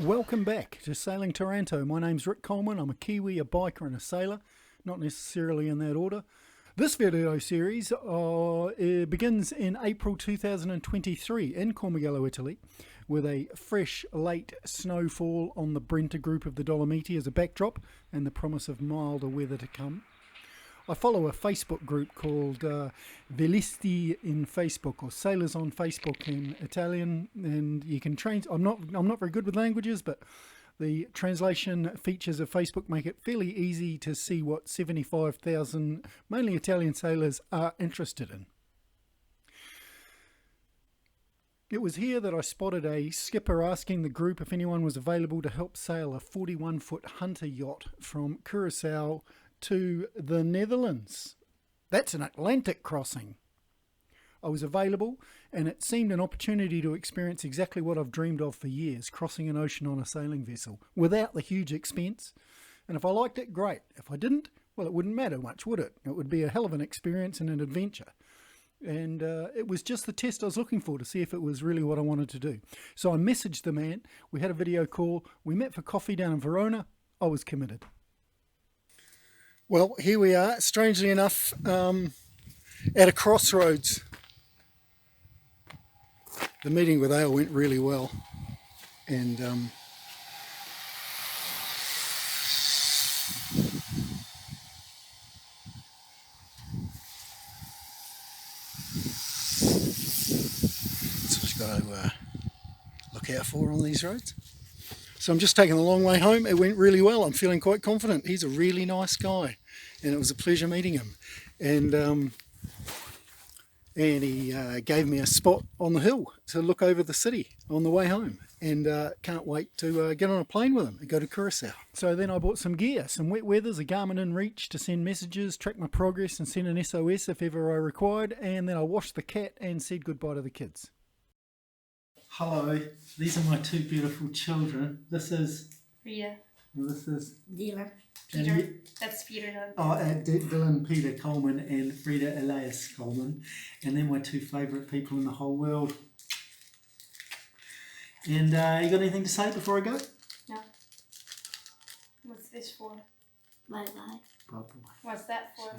Welcome back to Sailing Taranto. My name's Rick Coleman. I'm a Kiwi, a biker and a sailor, not necessarily in that order. This video series begins in April 2023 in Cormigello, Italy, with a fresh late snowfall on the Brenta group of the Dolomiti as a backdrop and the promise of milder weather to come. I follow a Facebook group called Velisti in Facebook, or Sailors on Facebook in Italian, and you can I'm not very good with languages, but the translation features of Facebook make it fairly easy to see what 75,000 mainly Italian sailors are interested in. It was here that I spotted a skipper asking the group if anyone was available to help sail a 41-foot hunter yacht from Curacao to the Netherlands. That's an Atlantic crossing. I was available, and it seemed an opportunity to experience exactly what I've dreamed of for years, crossing an ocean on a sailing vessel, without the huge expense. And if I liked it, great. If I didn't, well, it wouldn't matter much, would it? It would be a hell of an experience and an adventure. And it was just the test I was looking for to see if it was really what I wanted to do. So I messaged the man, we had a video call, we met for coffee down in Verona. I was committed. Well, here we are, strangely enough, at a crossroads. The meeting with Ale went really well, and so we've got to look out for on these roads. So I'm just taking the long way home. It went really well. I'm feeling quite confident. He's a really nice guy, and it was a pleasure meeting him. And he gave me a spot on the hill to look over the city on the way home, and can't wait to get on a plane with him and go to Curacao. So then I bought some gear, some wet weathers, a Garmin InReach to send messages, track my progress and send an SOS if ever I required, and then I washed the cat and said goodbye to the kids. Hello, these are my two beautiful children. This is Rita. And this is Dylan. Peter. That's Peter. Dylan Peter Coleman and Frida Elias Coleman. And they're my two favourite people in the whole world. And you got anything to say before I go? No. What's this for? Bye bye. Bye-bye. What's that for?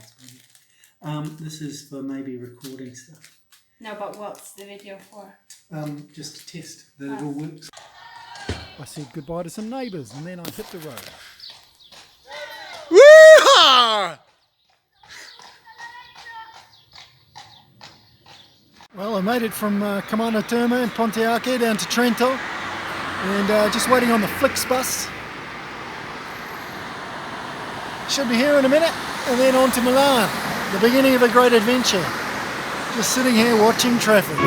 This is for maybe recording stuff. No, but what's the video for? Just to test that it all works. I said goodbye to some neighbours and then I hit the road. Woo-ha! Well, I made it from Comando Terma in Ponte Arche down to Trento, and just waiting on the Flixbus. Should be here in a minute, and then on to Milan, the beginning of a great adventure. Just sitting here watching traffic.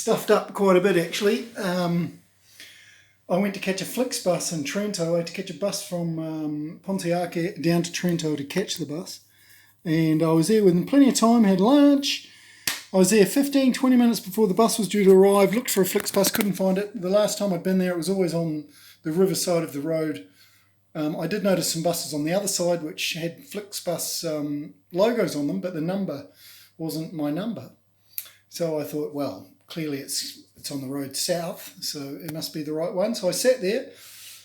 stuffed up quite a bit actually. I went to catch a Flixbus in Trento. I had to catch a bus from Pontiac down to Trento to catch the bus. And I was there within plenty of time, had lunch. I was there 15, 20 minutes before the bus was due to arrive, looked for a Flixbus, couldn't find it. The last time I'd been there, it was always on the river side of the road. I did notice some buses on the other side which had Flixbus logos on them, but the number wasn't my number. So I thought, well, clearly it's on the road south, so it must be the right one. So I sat there,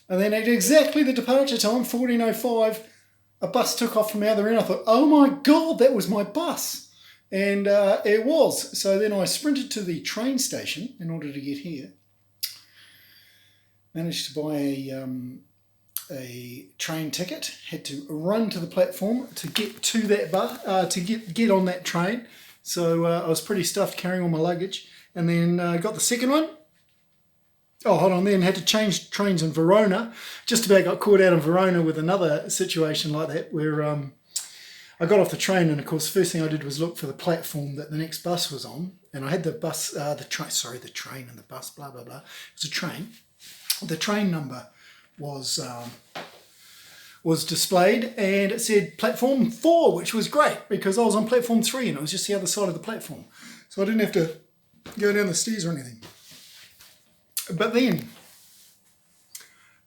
and then at exactly the departure time, 14:05, a bus took off from the other end. I thought, oh my God, that was my bus. And it was. So then I sprinted to the train station in order to get here. Managed to buy a train ticket. Had to run to the platform to get to that bus, to get on that train. So I was pretty stuffed carrying all my luggage. And then got the second one. Oh, hold on, then had to change trains in Verona. Just about got caught out in Verona with another situation like that where I got off the train, and of course first thing I did was look for the platform that the next bus was on. And I had the train and the bus, blah, blah, blah. It was a train. The train number was displayed, and it said platform 4, which was great because I was on platform 3 and it was just the other side of the platform. So I didn't have to go down the stairs or anything. But then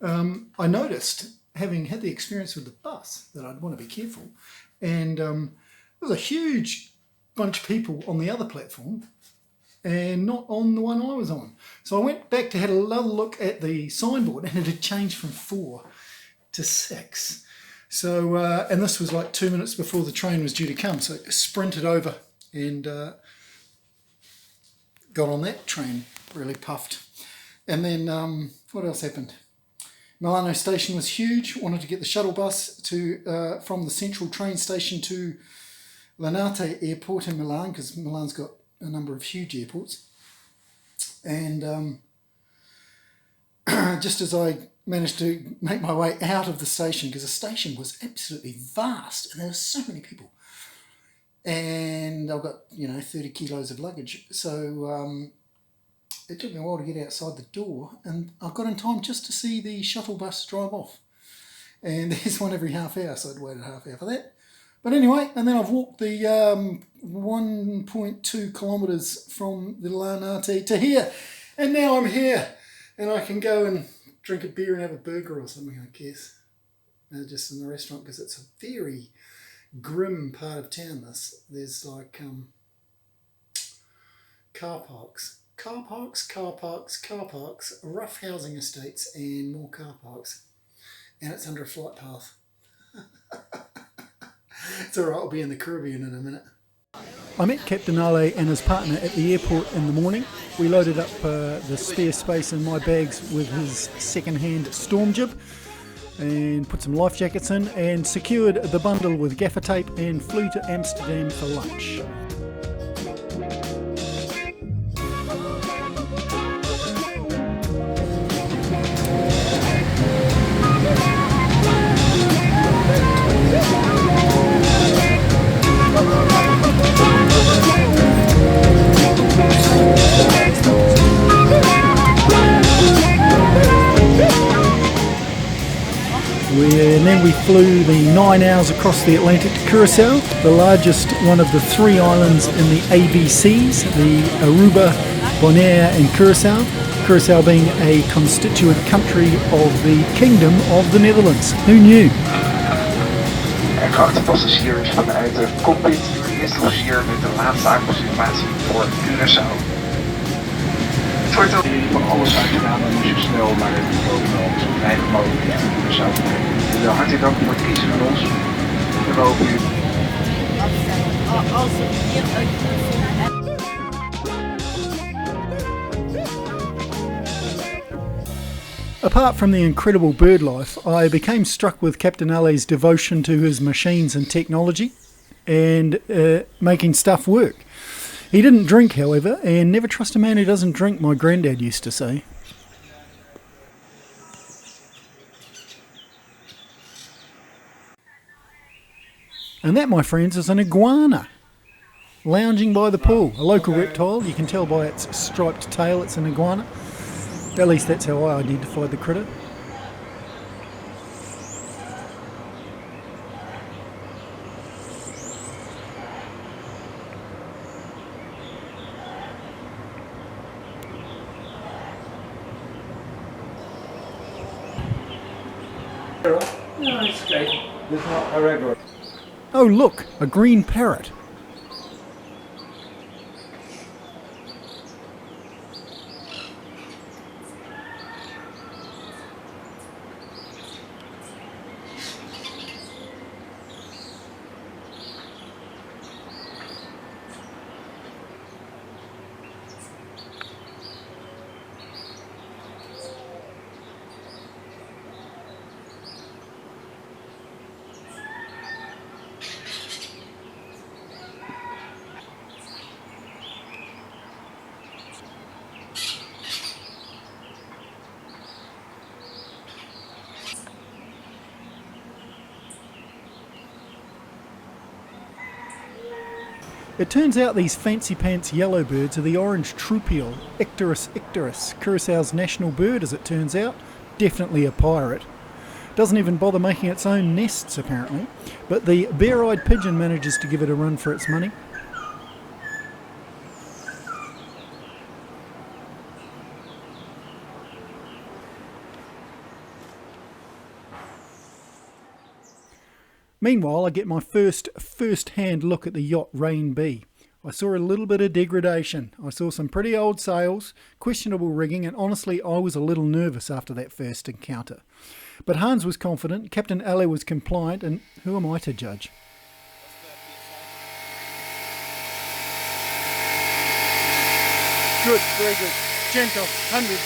I noticed, having had the experience with the bus, that I'd want to be careful. And there was a huge bunch of people on the other platform and not on the one I was on. So I went back to have another look at the signboard, and it had changed from 4 to 6. So, and this was like 2 minutes before the train was due to come. So I sprinted over and got on that train, really puffed. And then what else happened? Milano station was huge. Wanted to get the shuttle bus to from the central train station to Linate Airport in Milan, because Milan's got a number of huge airports. And just as I managed to make my way out of the station, because the station was absolutely vast and there were so many people. And I've got, 30 kilos of luggage. So it took me a while to get outside the door, and I got in time just to see the shuttle bus drive off. And there's one every half hour, so I'd waited a half hour for that. But anyway, and then I've walked the 1.2 kilometres from the Linate to here. And now I'm here, and I can go and drink a beer and have a burger or something, I guess. Just in the restaurant, because it's a very grim part of town. There's like car parks, rough housing estates, and more car parks. And it's under a flight path. It's alright, I'll be in the Caribbean in a minute. I met Captain Ale and his partner at the airport in the morning. We loaded up the spare space in my bags with his second-hand storm jib and put some life jackets in and secured the bundle with gaffer tape and flew to Amsterdam for lunch. And then we flew the 9 hours across the Atlantic to Curacao, the largest one of the 3 islands in the ABCs, the Aruba, Bonaire and Curacao. Curacao being a constituent country of the Kingdom of the Netherlands. Who knew? Geachte passagiers vanuit de cockpit, de eerste passagier met de laatste approximatie voor Curaçao. Het wordt jullie van alles uitgedaan en moest je snel naar het bureau om zo weinig mogelijk richting Curaçao te brengen. Hartelijk dank voor het kiezen van ons. En we hopen jullie. Apart from the incredible bird life, I became struck with Captain Ale's devotion to his machines and technology and making stuff work. He didn't drink, however, and never trust a man who doesn't drink, my granddad used to say. And that, my friends, is an iguana. lounging by the pool. A local reptile, you can tell by its striped tail it's an iguana. At least that's how I identified the critter. No, it's great. It's not a regular. Oh look, a green parrot. It turns out these fancy pants yellowbirds are the orange troupial, Icterus icterus, Curaçao's national bird as it turns out, definitely a pirate. Doesn't even bother making its own nests apparently, but the bare-eyed pigeon manages to give it a run for its money. Meanwhile, I get my first-hand look at the yacht Rain B. I saw a little bit of degradation. I saw some pretty old sails, questionable rigging, and honestly I was a little nervous after that first encounter. But Hans was confident, Captain Ale was compliant, and who am I to judge? Good, very good. Gentle, 100.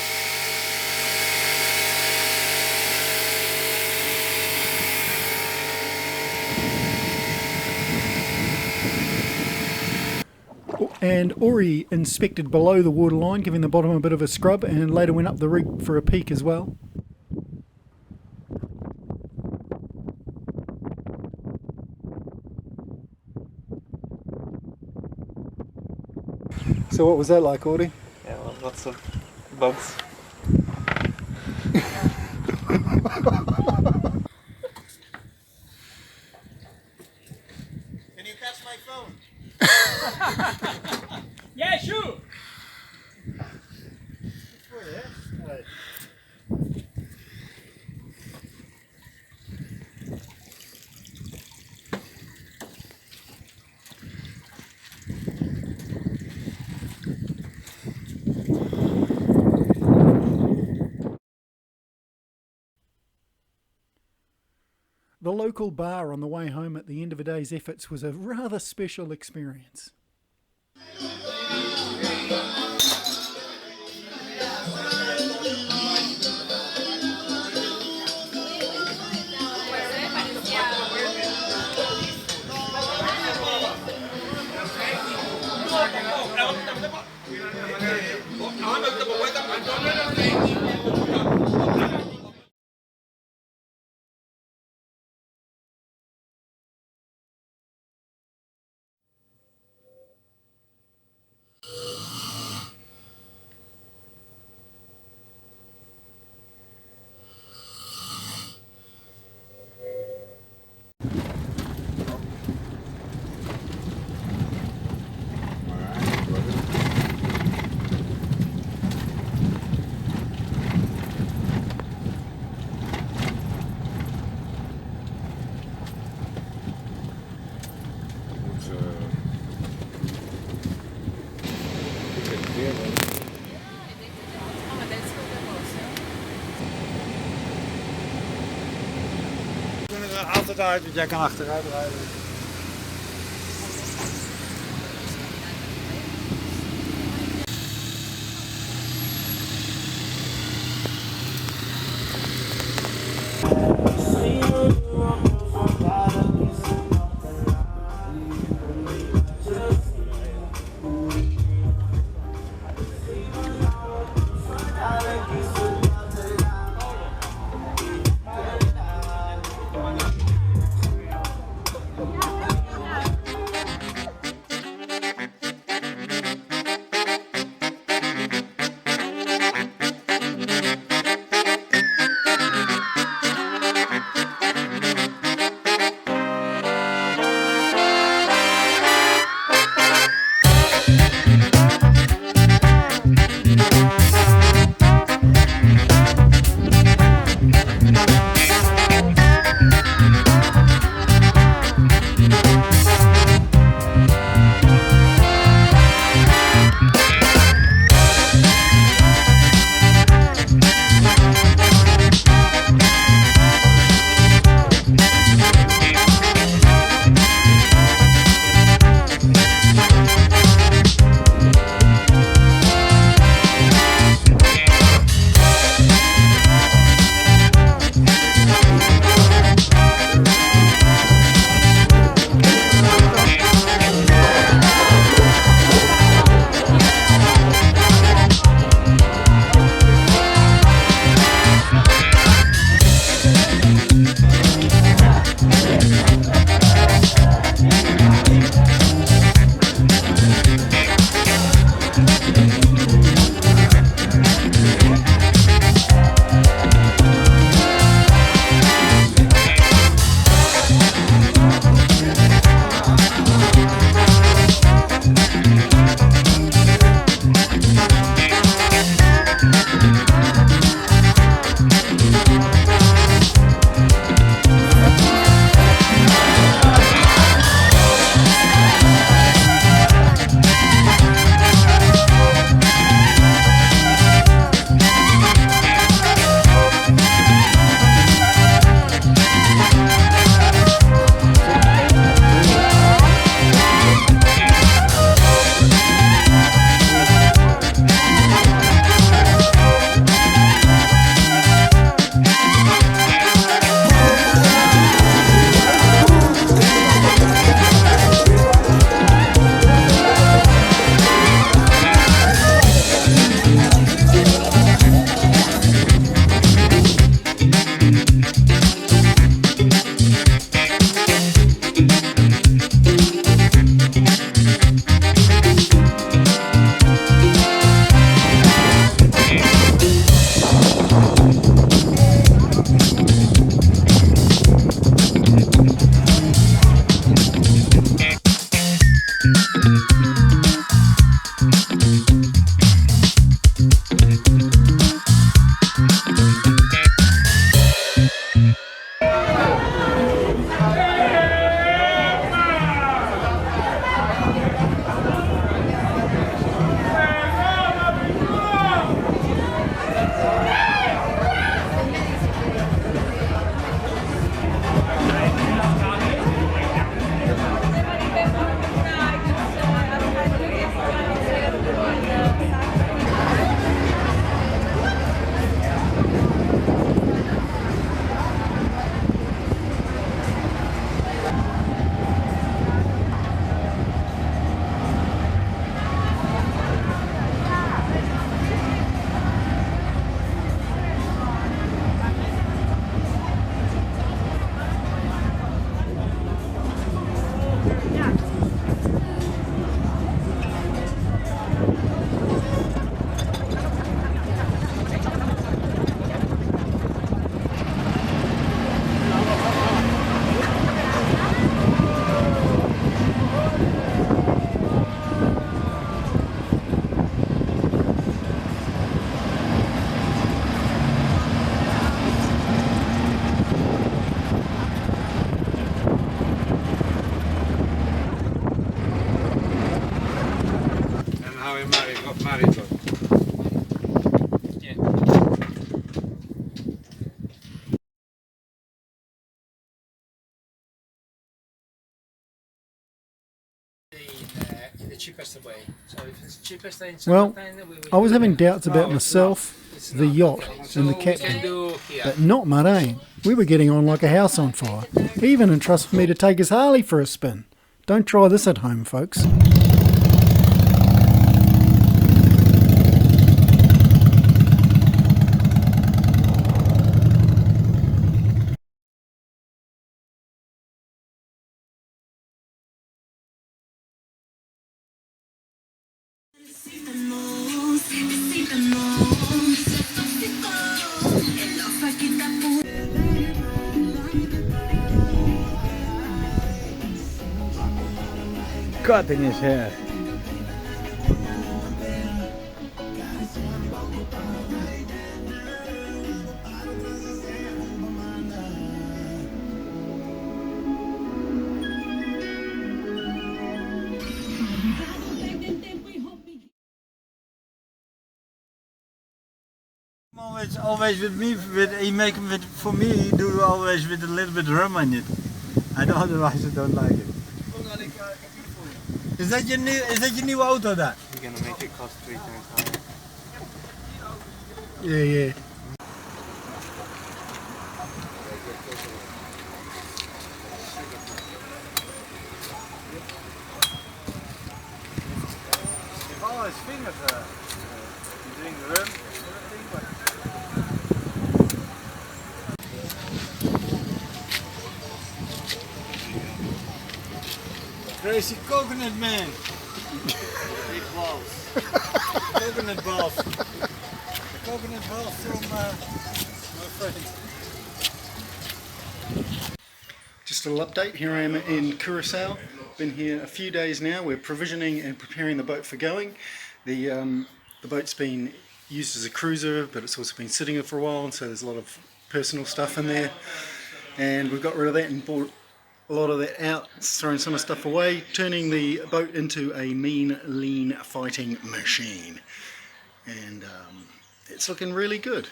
And Ori inspected below the waterline, giving the bottom a bit of a scrub, and later went up the rig for a peek as well. So what was that like, Ori? Yeah, well, lots of bugs. Can you catch my phone? Yeah, sure. The local bar on the way home at the end of a day's efforts was a rather special experience. We kunnen er altijd uit, want jij kan achteruit rijden. Maribor. In the cheapest way. So if it's cheapest in Well, summertime, we will I was do having that. doubts about No, myself, it's the not. yacht So and the we can captain, do here. but not Marraine. We were getting on like a house on fire. He even entrusted me to take his Harley for a spin. Don't try this at home, folks. Cutting his hair. Always with me, he make him with, for me, he do always with a little bit rum in it. I don't, otherwise I don't like it. Is that your new auto daar? You're gonna make it cost 3 times higher. Yeah, yeah. Oh, his fingers doing the rum. Crazy coconut man. Big balls. Coconut balls. The coconut balls from my friend. Just a little update. Here I am in Curacao. Been here a few days now. We're provisioning and preparing the boat for going. The boat's been used as a cruiser, but it's also been sitting there for a while, and so there's a lot of personal stuff in there. And we've got rid of that and bought a lot of that out, throwing some of the stuff away, turning the boat into a mean, lean fighting machine. And it's looking really good.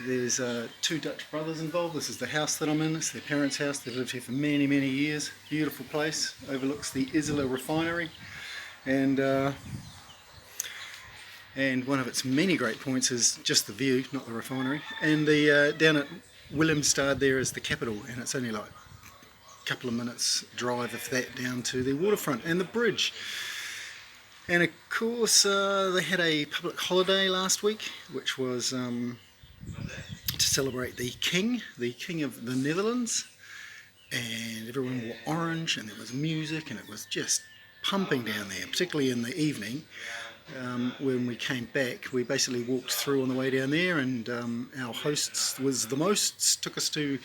There's 2 Dutch brothers involved. This is the house that I'm in. It's their parents' house. They've lived here for many, many years. Beautiful place. Overlooks the Isola refinery. And one of its many great points is just the view, not the refinery. And the down at Willemstad there is the capital, and it's only like a couple of minutes drive, if that, down to the waterfront and the bridge. And of course they had a public holiday last week, which was to celebrate the king of the Netherlands, and everyone wore orange, and there was music, and it was just pumping down there, particularly in the evening. When we came back, we basically walked through on the way down there, and our hosts was the Mosts took us to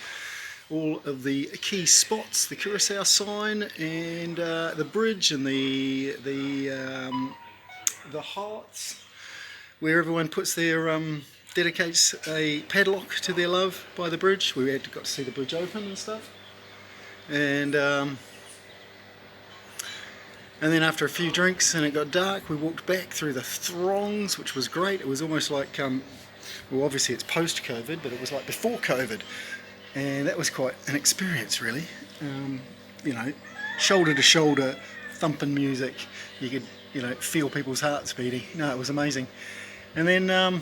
all of the key spots, the Curacao sign, and the bridge, and the hearts, where everyone puts their dedicates a padlock to their love by the bridge. We got to see the bridge open and stuff, and then after a few drinks and it got dark, we walked back through the throngs, which was great. It was almost like, well, obviously it's post-COVID, but it was like before COVID, and that was quite an experience, really. You know, shoulder to shoulder, thumping music. You could, feel people's hearts beating. No, it was amazing. And then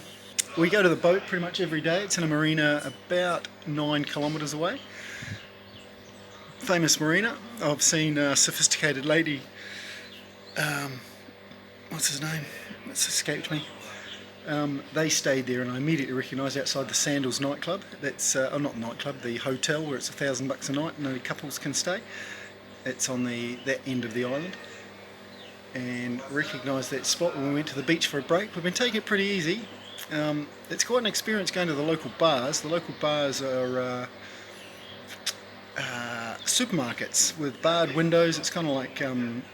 we go to the boat pretty much every day. It's in a marina about 9 kilometres away. Famous marina. I've seen a sophisticated lady, what's his name? It's escaped me. They stayed there, and I immediately recognised outside the Sandals nightclub. That's not nightclub, the hotel where it's $1,000 a night and only couples can stay. It's on that end of the island, and recognised that spot when we went to the beach for a break. We've been taking it pretty easy. It's quite an experience going to the local bars. The local bars are supermarkets with barred windows. It's kind of like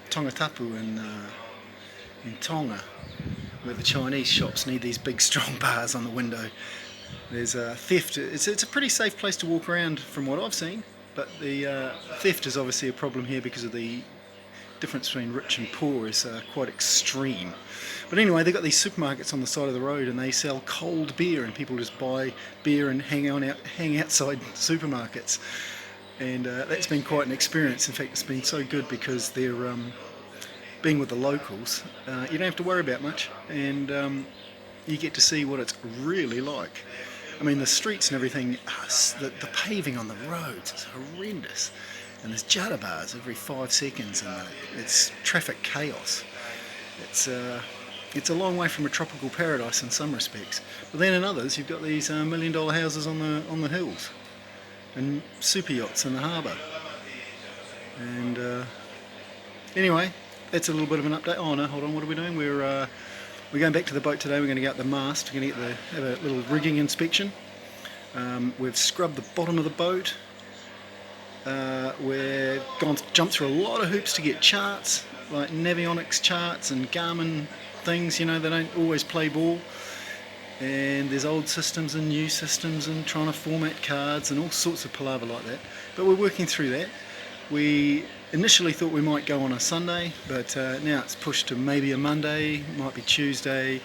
Tongatapu in Tonga, where the Chinese shops need these big strong bars on the window. There's theft. It's a pretty safe place to walk around from what I've seen, but the theft is obviously a problem here because of the difference between rich and poor is quite extreme. But anyway, they've got these supermarkets on the side of the road, and they sell cold beer, and people just buy beer and hang outside supermarkets. And that's been quite an experience. In fact, it's been so good because they're being with the locals. You don't have to worry about much, and you get to see what it's really like. I mean, the streets and everything, the paving on the roads is horrendous, and there's jutta bars every 5 seconds, and it's traffic chaos. It's a long way from a tropical paradise in some respects, but then in others you've got these $1 million houses on the hills, and super yachts in the harbour. And anyway, that's a little bit of an update. Oh no, hold on, what are we doing? We're going back to the boat today. We're going to go up the mast. We're going to have a little rigging inspection. We've scrubbed the bottom of the boat. We've jumped through a lot of hoops to get charts, like Navionics charts and Garmin things. You know, they don't always play ball. And there's old systems and new systems and trying to format cards and all sorts of palaver like that. But we're working through that. We initially thought we might go on a Sunday, but now it's pushed to maybe a Monday, might be Tuesday.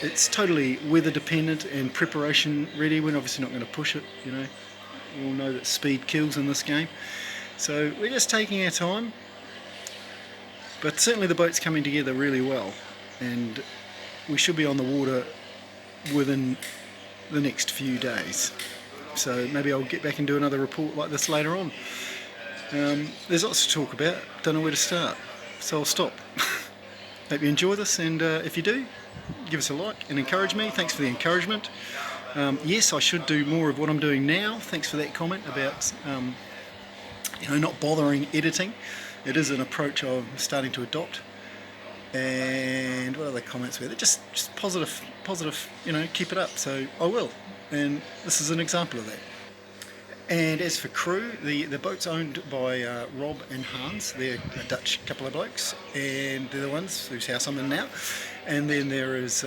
It's totally weather dependent and preparation ready. We're obviously not going to push it, you know. We all know that speed kills in this game. So we're just taking our time. But certainly the boat's coming together really well, and we should be on the water within the next few days. So maybe I'll get back and do another report like this later on. There's lots to talk about, don't know where to start, so I'll stop. Hope you enjoy this, and if you do, give us a like and encourage me. Thanks for the encouragement. Yes, I should do more of what I'm doing now. Thanks for that comment about not bothering editing. It is an approach I'm starting to adopt. And what other comments were there? Just positive, keep it up. So I will, and this is an example of that. And as for crew, the boat's owned by Rob and Hans. They're a Dutch couple of blokes, and they're the ones whose house I'm in now. And then there is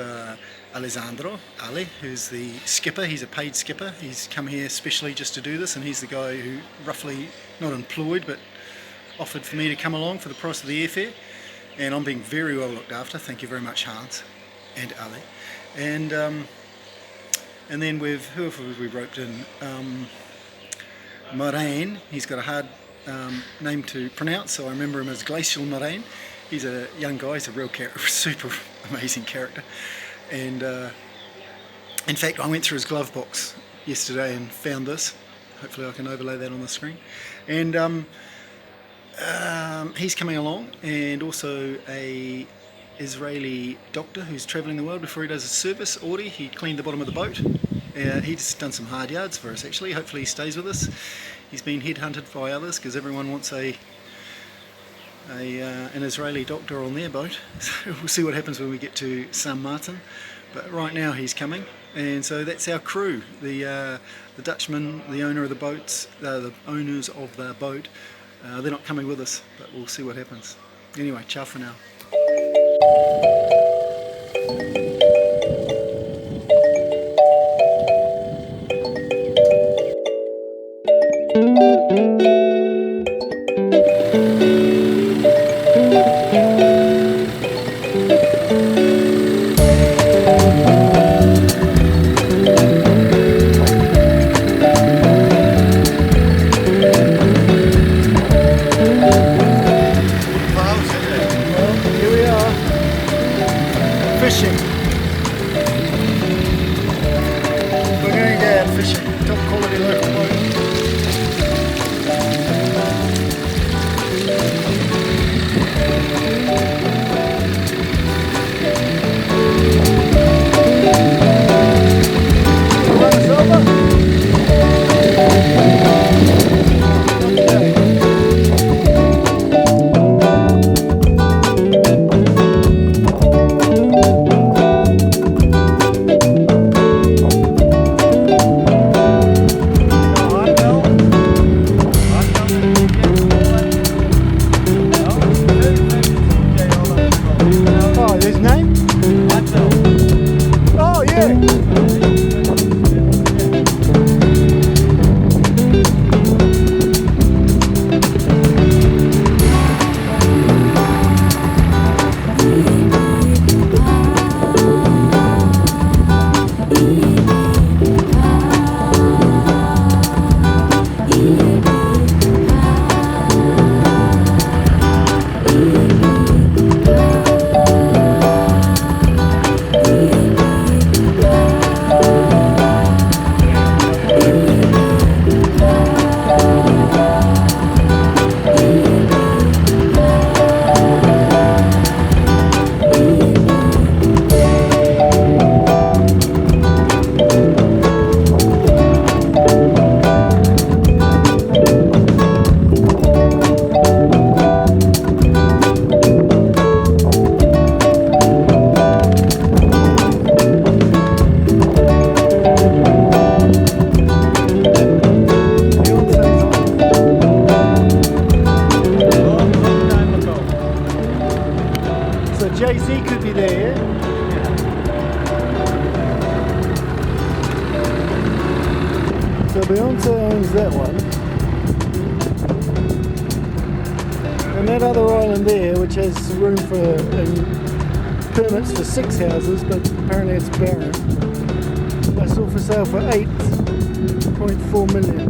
Alessandro, Ali, who's the skipper. He's a paid skipper. He's come here specially just to do this, and he's the guy who roughly, not employed, but offered for me to come along for the price of the airfare. And I'm being very well looked after. Thank you very much, Hans and Ali. And then who have we roped in? Moraine. He's got a hard name to pronounce, so I remember him as Glacial Moraine. He's a young guy. He's a real character, super amazing character. And in fact, I went through his glove box yesterday and found this. Hopefully I can overlay that on the screen. And he's coming along, and also a Israeli doctor who's travelling the world before he does his service. Audi, he cleaned the bottom of the boat. He's done some hard yards for us actually. Hopefully he stays with us. He's been headhunted by others because everyone wants an Israeli doctor on their boat. So we'll see what happens when we get to Saint Martin. But right now he's coming, and so that's our crew. The Dutchman, the owner of the boats, the owners of the boat. They're not coming with us, but we'll see what happens. Anyway, ciao for now. Fishing. We're going to go out fishing. Top quality local boat. Runs over. So Jay-Z could be there, yeah? So Beyonce owns that one. And that other island there, which has room for permits for 6 houses, but apparently it's barren. I saw for sale for 8.4 million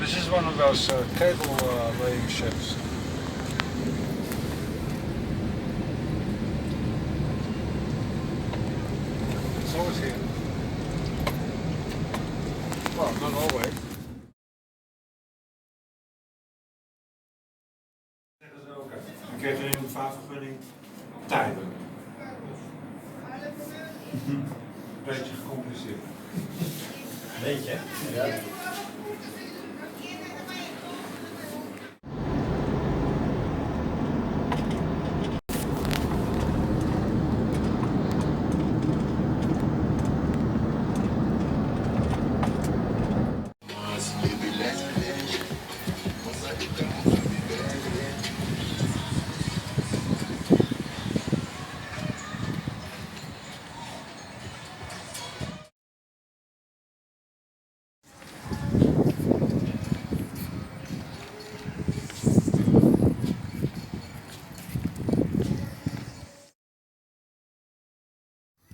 This is one of those cable laying ships. It's always here. Well, not always. Dan krijg je een vaarvergunning tijdelijk. Beetje gecompliceerd. Beetje, ja.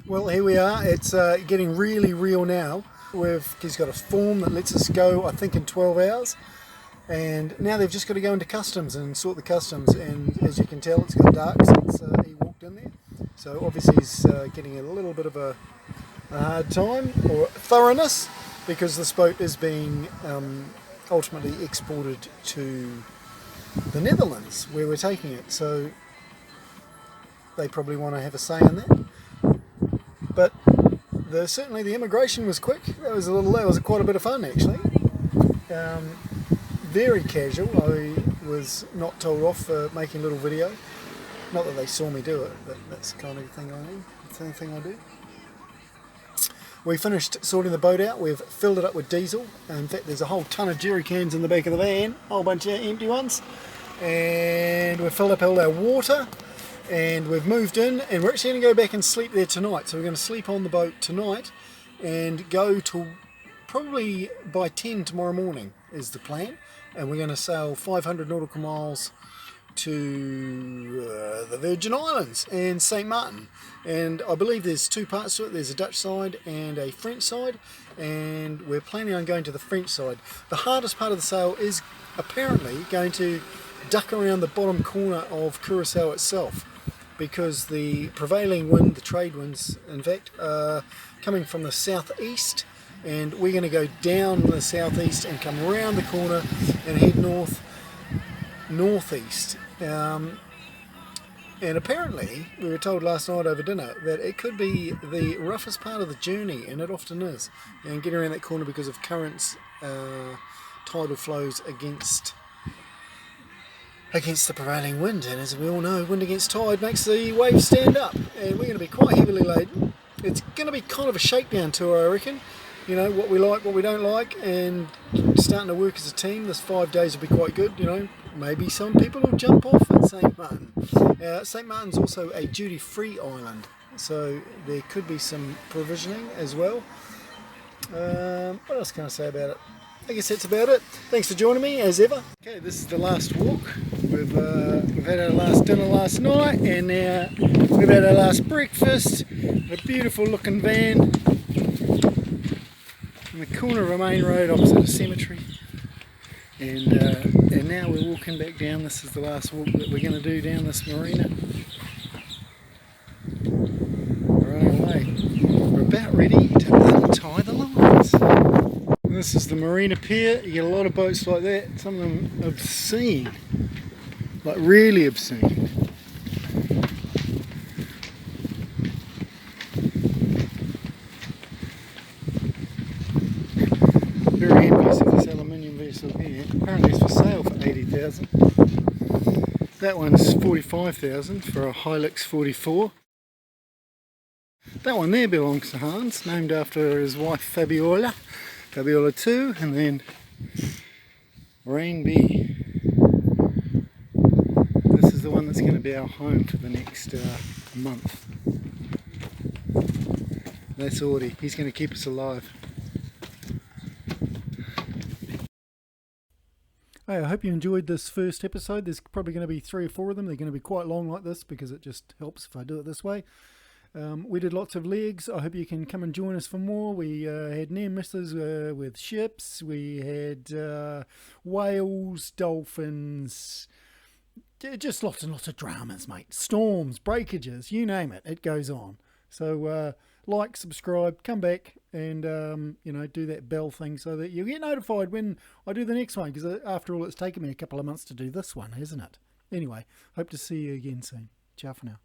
Well, here we are. It's getting really real now. He's got a form that lets us go, I think, in 12 hours. And now they've just got to go into customs and sort the customs. And as you can tell, it's got dark since he walked in there. So obviously he's getting a little bit of a hard time or thoroughness, because this boat is being ultimately exported to the Netherlands, where we're taking it. So they probably want to have a say in that. But certainly the immigration was quick. That was quite a bit of fun, actually. Very casual. I was not told off for making a little video. Not that they saw me do it, but that's the kind of thing I am. It's the only thing I do. We finished sorting the boat out. We've filled it up with diesel. In fact, there's a whole ton of jerry cans in the back of the van, a whole bunch of empty ones. And we've filled up all our water. And we've moved in, and we're actually going to go back and sleep there tonight. So we're going to sleep on the boat tonight and go till probably by 10 tomorrow morning is the plan. And we're going to sail 500 nautical miles to the Virgin Islands and St. Martin. And I believe there's two parts to it. There's a Dutch side and a French side, and we're planning on going to the French side. The hardest part of the sail is apparently going to duck around the bottom corner of Curacao itself, because the prevailing wind, the trade winds in fact, are coming from the southeast, and we're going to go down the southeast and come around the corner and head northeast. And apparently we were told last night over dinner that it could be the roughest part of the journey, and it often is, and getting around that corner because of currents, tidal flows against the prevailing wind. And as we all know, wind against tide makes the waves stand up, and we're going to be quite heavily laden. It's going to be kind of a shakedown tour, I reckon. you know, what we like, what we don't like, and starting to work as a team. This 5 days will be quite good, you know. Maybe some people will jump off at St. Martin. St. Martin's also a duty-free island, so there could be some provisioning as well. What else can I say about it? I guess that's about it. Thanks for joining me as ever. Okay, this is the last walk. We've had our last dinner last night, and now we've had our last breakfast. A beautiful looking van in the corner of a main road opposite a cemetery. And now we're walking back down. This is the last walk that we're going to do down this marina. We're on our way. We're about ready to untie the lines. This is the marina pier. You get a lot of boats like that. Some of them obscene, like really obscene. Very envious of this aluminium vessel here. Apparently it's for sale for 80,000. That one's 45,000 for a Hilux 44. That one there belongs to Hans, named after his wife Fabiola. Fabiola 2, and then Rain B. This is the one that's going to be our home for the next month. That's Audie. He's going to keep us alive. Hey, I hope you enjoyed this first episode. There's probably going to be 3 or 4 of them. They're going to be quite long like this because it just helps if I do it this way. We did lots of legs. I hope you can come and join us for more. We had near misses with ships. We had whales, dolphins, just lots and lots of dramas, mate. Storms, breakages, you name it. It goes on. So like, subscribe, come back, and you know, do that bell thing so that you get notified when I do the next one. Because after all, it's taken me a couple of months to do this one, hasn't it? Anyway, hope to see you again soon. Ciao for now.